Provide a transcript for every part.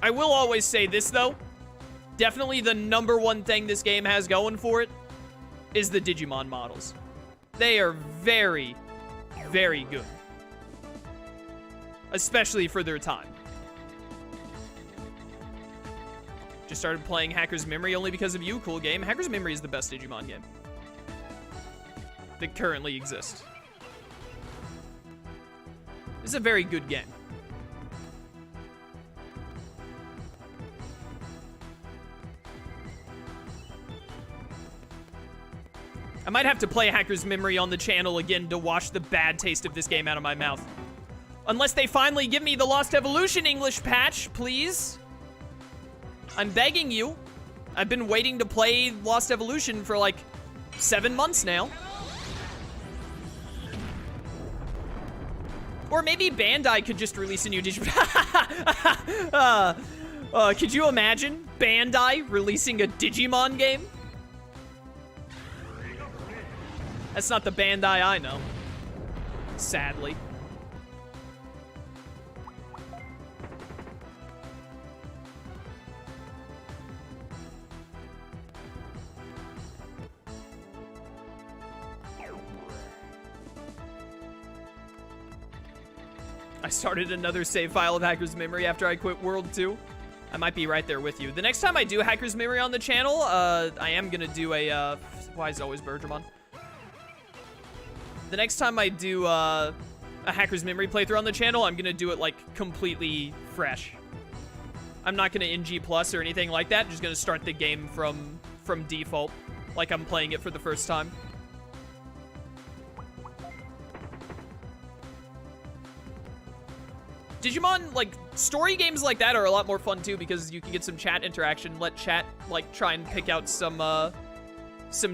I will always say this, though. Definitely the #1 thing this game has going for it is the Digimon models. They are very, very good. Especially for their time. Just started playing Hacker's Memory only because of you. Cool game. Hacker's Memory is the best Digimon game that currently exists. It's a very good game. I might have to play Hacker's Memory on the channel again to wash the bad taste of this game out of my mouth. Unless they finally give me the Lost Evolution English patch, please. I'm begging you. I've been waiting to play Lost Evolution for like 7 months now. Or maybe Bandai could just release a new Digimon. Could you imagine Bandai releasing a Digimon game? That's not the Bandai I know. Sadly. I started another save file of Hacker's Memory after I quit World 2. I might be right there with you. The next time I do Hacker's Memory on the channel, I am gonna do a, why is it always Bergermon? The next time I do a Hacker's Memory playthrough on the channel, I'm gonna do it like completely fresh. I'm not gonna NG plus or anything like that. I'm just gonna start the game from default, like I'm playing it for the first time. Digimon, like, story games like that are a lot more fun, too, because you can get some chat interaction, let chat, like, try and pick out some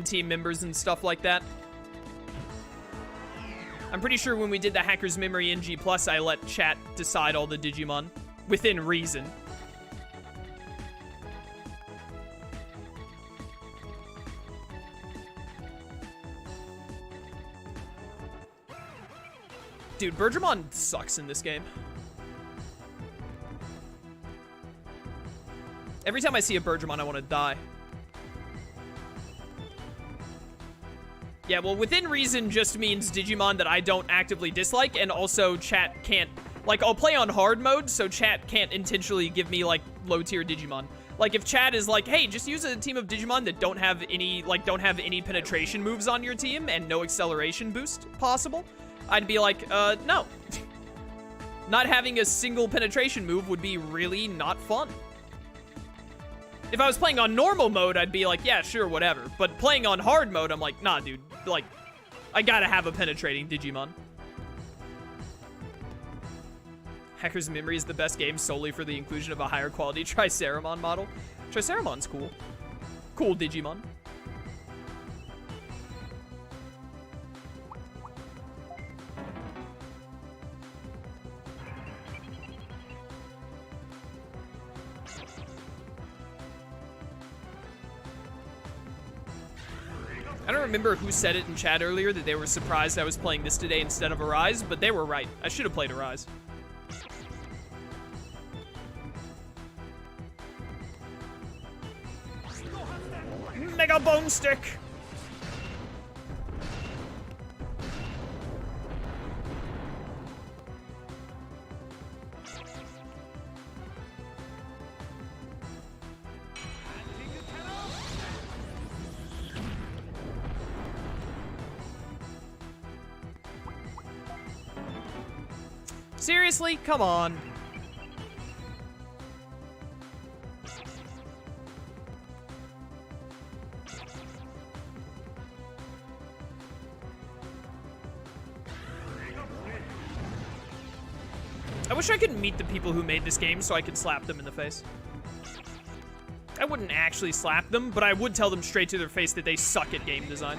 team members and stuff like that. I'm pretty sure when we did the Hacker's Memory NG+, I let chat decide all the Digimon, within reason. Dude, Bergermon sucks in this game. Every time I see a Bergermon, I want to die. Yeah, well, within reason just means Digimon that I don't actively dislike, and also chat can't... Like, I'll play on hard mode, so chat can't intentionally give me, like, low-tier Digimon. Like, if chat is like, hey, just use a team of Digimon that don't have any penetration moves on your team and no acceleration boost possible, I'd be like, no. Not having a single penetration move would be really not fun. If I was playing on normal mode, I'd be like, yeah, sure, whatever. But playing on hard mode, I'm like, nah, dude. Like, I gotta have a penetrating Digimon. Hacker's Memory is the best game solely for the inclusion of a higher quality Triceramon model. Triceramon's cool. Cool Digimon. I don't remember who said it in chat earlier that they were surprised I was playing this today instead of Arise, but they were right. I should have played Arise. Mega Bone Stick! Seriously? Come on. I wish I could meet the people who made this game so I could slap them in the face. I wouldn't actually slap them, but I would tell them straight to their face that they suck at game design.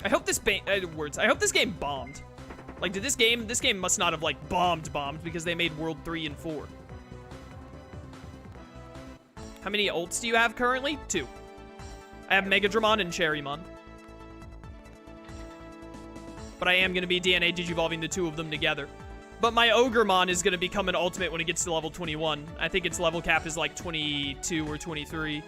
I hope this I hope this game bombed. Like, did this game must not have, like, bombed because they made World 3 and 4. How many ults do you have currently? 2. I have Megadramon and Cherrymon. But I am going to be DNA digivolving the two of them together. But my Ogremon is going to become an ultimate when it gets to level 21. I think its level cap is like 22 or 23.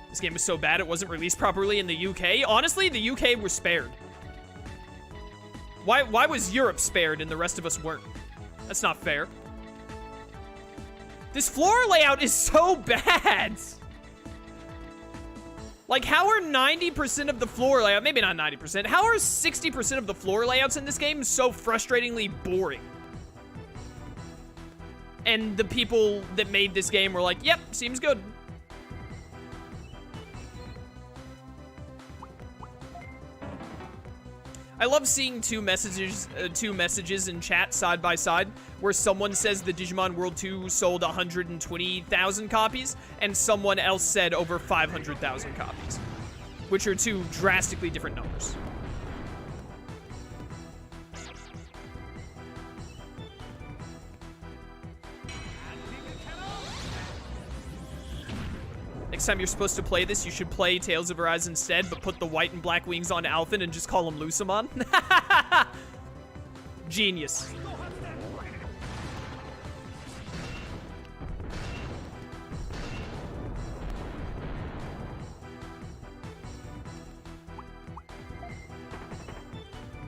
This game was so bad it wasn't released properly in the UK. Honestly, the UK were spared. Why was Europe spared and the rest of us weren't? That's not fair. This floor layout is so bad. Like, how are 90% of the floor layout, maybe not 90%, how are 60% of the floor layouts in this game so frustratingly boring? And the people that made this game were like, yep, seems good. I love seeing two messages in chat side by side where someone says the Digimon World 2 sold 120,000 copies and someone else said over 500,000 copies, which are two drastically different numbers. Next time you're supposed to play this, you should play Tales of Arise instead, but put the white and black wings on Alphen and just call him Lucamon. Genius.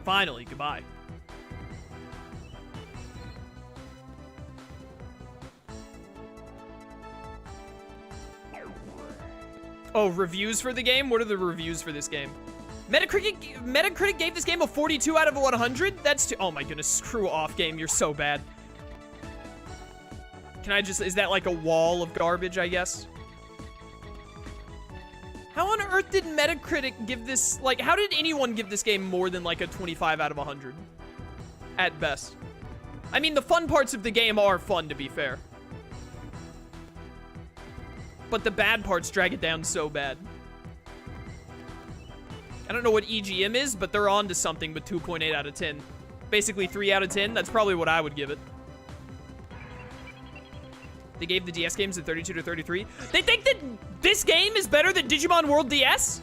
Finally, goodbye. Oh, reviews for the game? What are the reviews for this game? Metacritic gave this game a 42 out of 100? That's too— oh my goodness, screw off, game. You're so bad. Can I just— is that like a wall of garbage, I guess? How on earth did Metacritic give this— like, how did anyone give this game more than like a 25 out of 100? At best. I mean, the fun parts of the game are fun, to be fair. But the bad parts drag it down so bad. I don't know what EGM is, but they're on to something with 2.8 out of 10. Basically 3 out of 10. That's probably what I would give it. They gave the DS games a 32 to 33. They think that this game is better than Digimon World DS?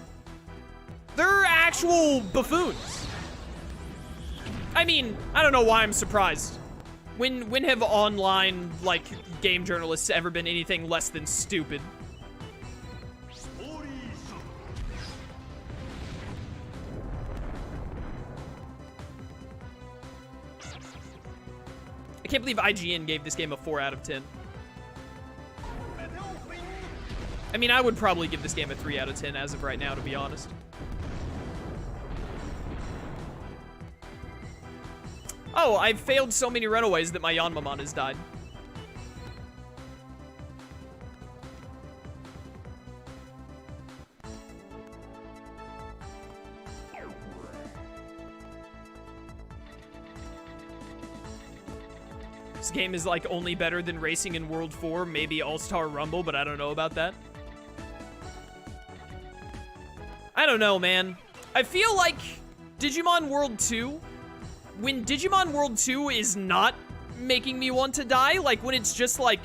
They're actual buffoons. I mean, I don't know why I'm surprised. When have online, like, game journalists ever been anything less than stupid? I can't believe IGN gave this game a 4 out of 10. I mean, I would probably give this game a 3 out of 10 as of right now, to be honest. Oh, I've failed so many runaways that my Yanmamon has died. This game is like only better than Racing in World 4, maybe All-Star Rumble, but I don't know about that. I don't know, man. I feel like Digimon World 2, when Digimon World 2 is not making me want to die, like when it's just like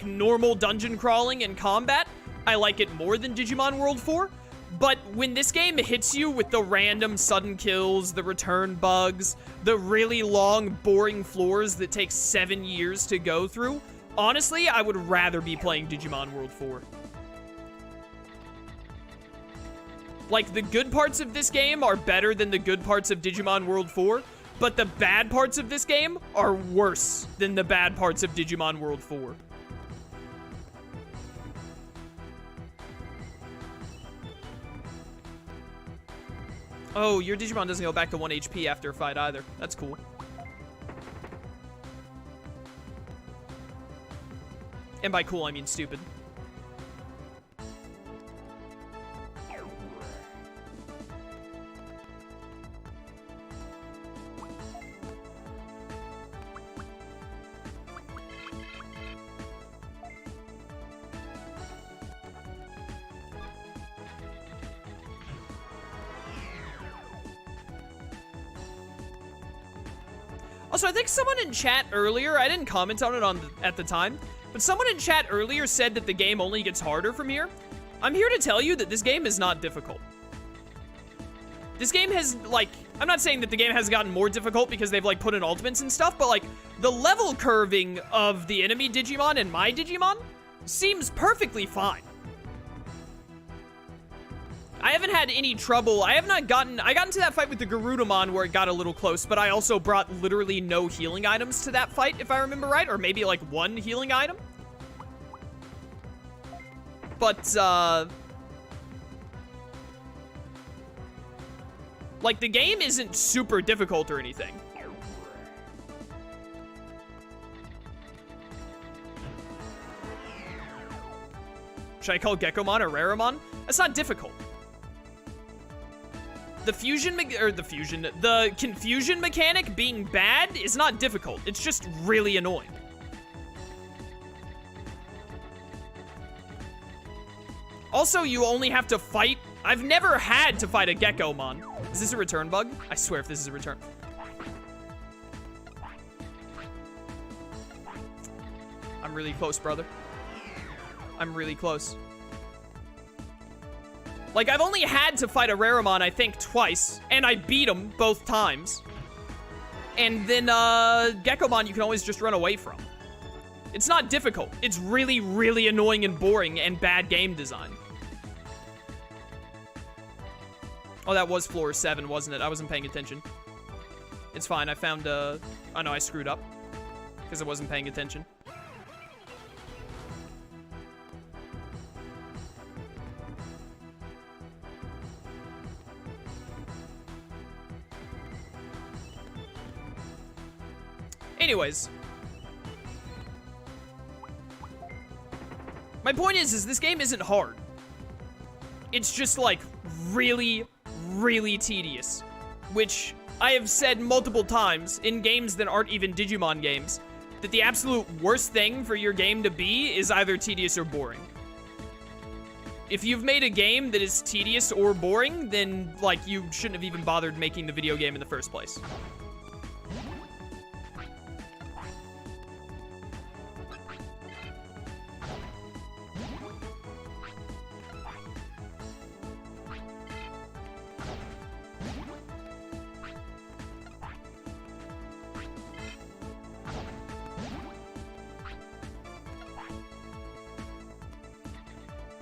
normal dungeon crawling and combat, I like it more than Digimon World 4. But when this game hits you with the random sudden kills, the return bugs, the really long, boring floors that take 7 years to go through, honestly, I would rather be playing Digimon World 4. Like, the good parts of this game are better than the good parts of Digimon World 4, but the bad parts of this game are worse than the bad parts of Digimon World 4. Oh, your Digimon doesn't go back to 1 HP after a fight either. That's cool. And by cool, I mean stupid. Also, I think someone in chat earlier, I didn't comment on it at the time, but someone in chat earlier said that the game only gets harder from here. I'm here to tell you that this game is not difficult. This game has, like, I'm not saying that the game has gotten more difficult because they've, like, put in ultimates and stuff, but, like, the level curving of the enemy Digimon and my Digimon seems perfectly fine. I haven't had any trouble. I got into that fight with the Garudamon where it got a little close, but I also brought literally no healing items to that fight, if I remember right, or maybe, like, one healing item. But, like, the game isn't super difficult or anything. Should I call Gekomon or Raramon? That's not difficult. The confusion mechanic being bad is not difficult. It's just really annoying. Also, you only have to fight. I've never had to fight a Gekomon. Is this a return bug? I swear if this is a return. I'm really close, brother. I'm really close. Like, I've only had to fight a Raramon, I think, twice, and I beat him both times. And then, Gekomon you can always just run away from. It's not difficult. It's really, really annoying and boring and bad game design. Oh, that was floor 7, wasn't it? I wasn't paying attention. It's fine. I found, oh no, I screwed up. Because I wasn't paying attention. Anyways. My point is this game isn't hard. It's just, like, really, really tedious. Which I have said multiple times in games that aren't even Digimon games, that the absolute worst thing for your game to be is either tedious or boring. If you've made a game that is tedious or boring, then, like, you shouldn't have even bothered making the video game in the first place.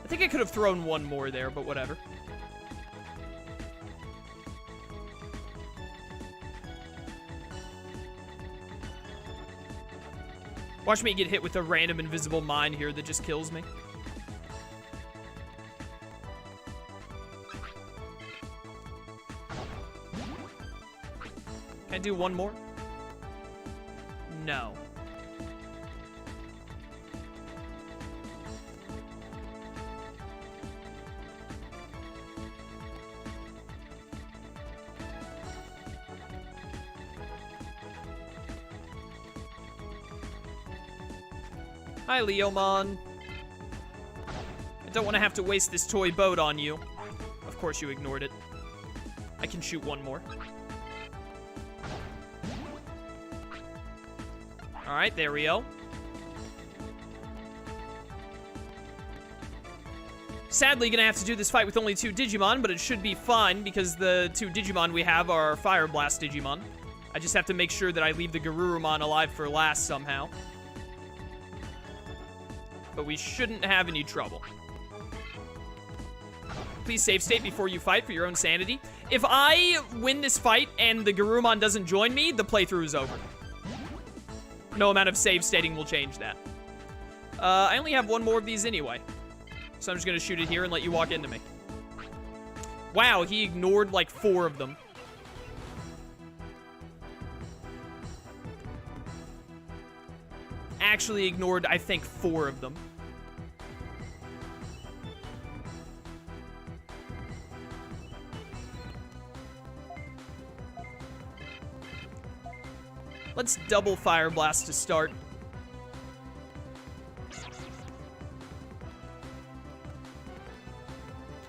I think I could have thrown one more there, but whatever. Watch me get hit with a random invisible mine here that just kills me. Can I do one more? No. Hi, Leomon. I don't want to have to waste this toy boat on you. Of course you ignored it. I can shoot one more. Alright, there we go. Sadly, gonna have to do this fight with only 2 Digimon, but it should be fine because the 2 Digimon we have are Fire Blast Digimon. I just have to make sure that I leave the Garurumon alive for last somehow. But we shouldn't have any trouble. Please save state before you fight for your own sanity. If I win this fight and the Garurumon doesn't join me, the playthrough is over. No amount of save stating will change that. I only have one more of these anyway. So I'm just going to shoot it here and let you walk into me. Wow, he ignored like 4 of them. Actually ignored, I think, 4 of them. Let's double Fire Blast to start.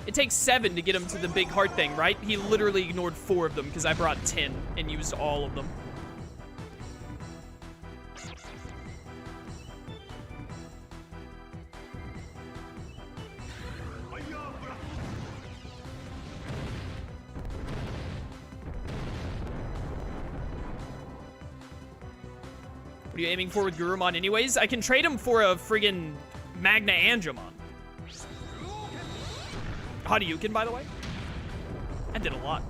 It takes 7 to get him to the big heart thing, right? He literally ignored 4 of them because I brought 10 and used all of them. are you aiming for with Gurumon anyways? I can trade him for a friggin' Magna Angemon. Hadouken, by the way. I did a lot.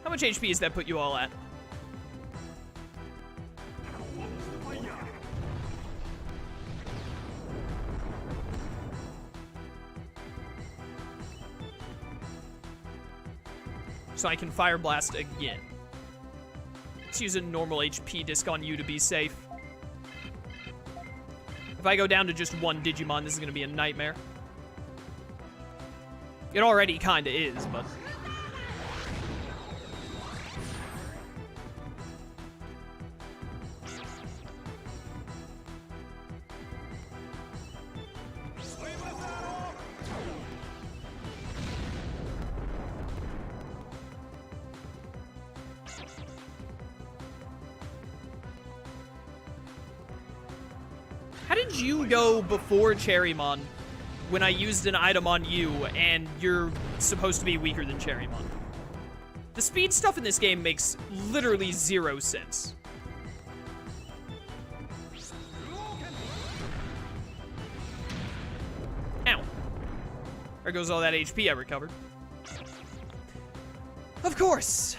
How much HP does that put you all at? So I can Fire Blast again. Let's use a normal HP disc on you to be safe. If I go down to just one Digimon, this is going to be a nightmare. It already kind of is, but... How did you go before Cherrymon when I used an item on you and you're supposed to be weaker than Cherrymon? The speed stuff in this game makes literally 0 sense. Ow. There goes all that HP I recovered. Of course.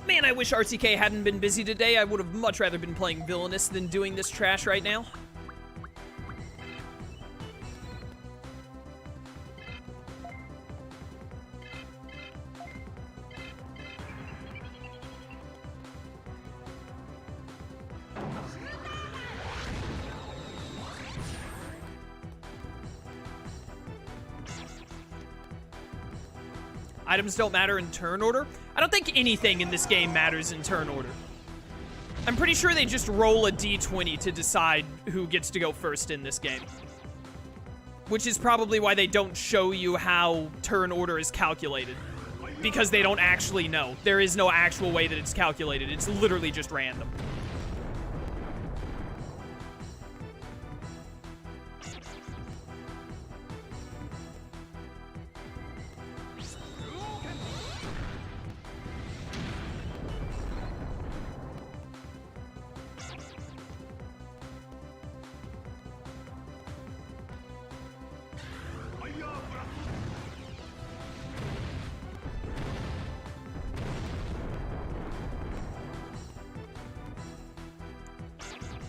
Man, I wish RTK hadn't been busy today. I would have much rather been playing Villainous than doing this trash right now. Items don't matter in turn order? I don't think anything in this game matters in turn order. I'm pretty sure they just roll a d20 to decide who gets to go first in this game. Which is probably why they don't show you how turn order is calculated. Because they don't actually know. There is no actual way that it's calculated. It's literally just random.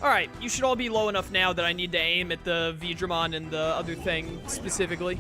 Alright, you should all be low enough now that I need to aim at the Vidramon and the other thing specifically.